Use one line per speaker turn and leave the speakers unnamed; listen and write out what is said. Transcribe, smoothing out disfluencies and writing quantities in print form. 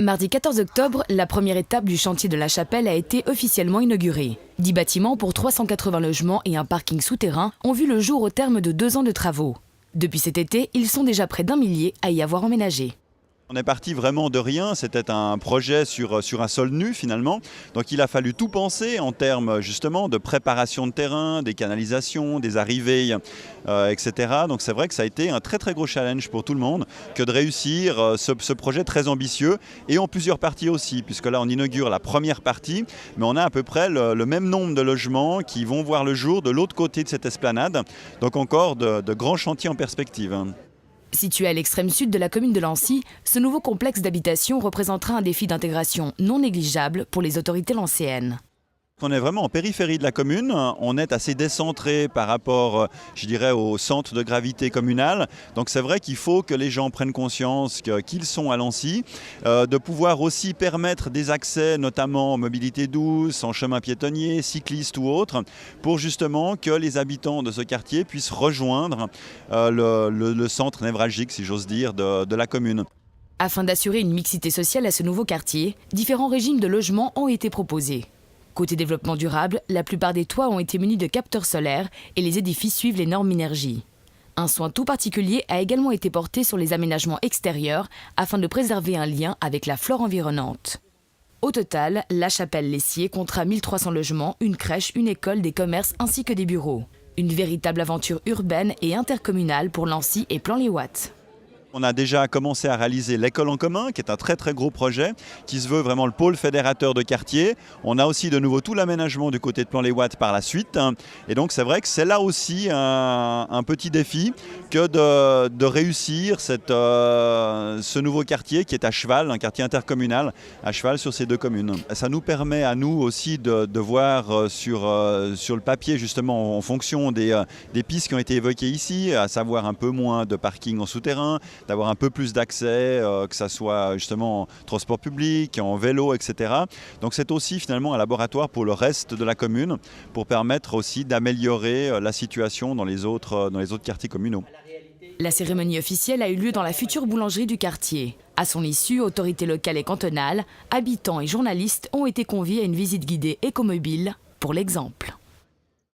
Mardi 14 octobre, la première étape du chantier de la Chapelle a été officiellement inaugurée. 10 bâtiments pour 380 logements et un parking souterrain ont vu le jour au terme de 2 ans de travaux. Depuis cet été, ils sont déjà près d'1 millier à y avoir emménagé.
On est parti vraiment de rien, c'était un projet sur un sol nu finalement. Donc il a fallu tout penser en termes justement de préparation de terrain, des canalisations, des arrivées, etc. Donc c'est vrai que ça a été un très gros challenge pour tout le monde que de réussir ce projet très ambitieux et en plusieurs parties aussi, puisque là on inaugure la première partie, mais on a à peu près le même nombre de logements qui vont voir le jour de l'autre côté de cette esplanade. Donc encore de grands chantiers en perspective.
Situé à l'extrême sud de la commune de Lancy, ce nouveau complexe d'habitation représentera un défi d'intégration non négligeable pour les autorités lancéennes.
On est vraiment en périphérie de la commune, on est assez décentré par rapport, je dirais, au centre de gravité communal. Donc c'est vrai qu'il faut que les gens prennent conscience qu'ils sont à Lancy, de pouvoir aussi permettre des accès, notamment en mobilité douce, en chemin piétonnier, cycliste ou autre, pour justement que les habitants de ce quartier puissent rejoindre le centre névralgique, si j'ose dire, de la commune.
Afin d'assurer une mixité sociale à ce nouveau quartier, différents régimes de logement ont été proposés. Côté développement durable, la plupart des toits ont été munis de capteurs solaires et les édifices suivent les normes Minergie. Un soin tout particulier a également été porté sur les aménagements extérieurs afin de préserver un lien avec la flore environnante. Au total, la Chapelle-Lessier comptera 1300 logements, une crèche, une école, des commerces ainsi que des bureaux. Une véritable aventure urbaine et intercommunale pour Lancy et Plan-les-Ouates.
On a déjà commencé à réaliser l'école en commun, qui est un très gros projet, qui se veut vraiment le pôle fédérateur de quartier. On a aussi de nouveau tout l'aménagement du côté de Plan-les-Ouates par la suite. Et donc c'est vrai que c'est là aussi un petit défi que de réussir ce nouveau quartier qui est à cheval, un quartier intercommunal, à cheval sur ces 2 communes. Ça nous permet à nous aussi de voir sur le papier justement en fonction des pistes qui ont été évoquées ici, à savoir un peu moins de parking en souterrain, d'avoir un peu plus d'accès, que ce soit justement en transport public, en vélo, etc. Donc c'est aussi finalement un laboratoire pour le reste de la commune, pour permettre aussi d'améliorer la situation dans les autres quartiers communaux.
La cérémonie officielle a eu lieu dans la future boulangerie du quartier. À son issue, autorités locales et cantonales, habitants et journalistes ont été conviés à une visite guidée écomobile pour l'exemple.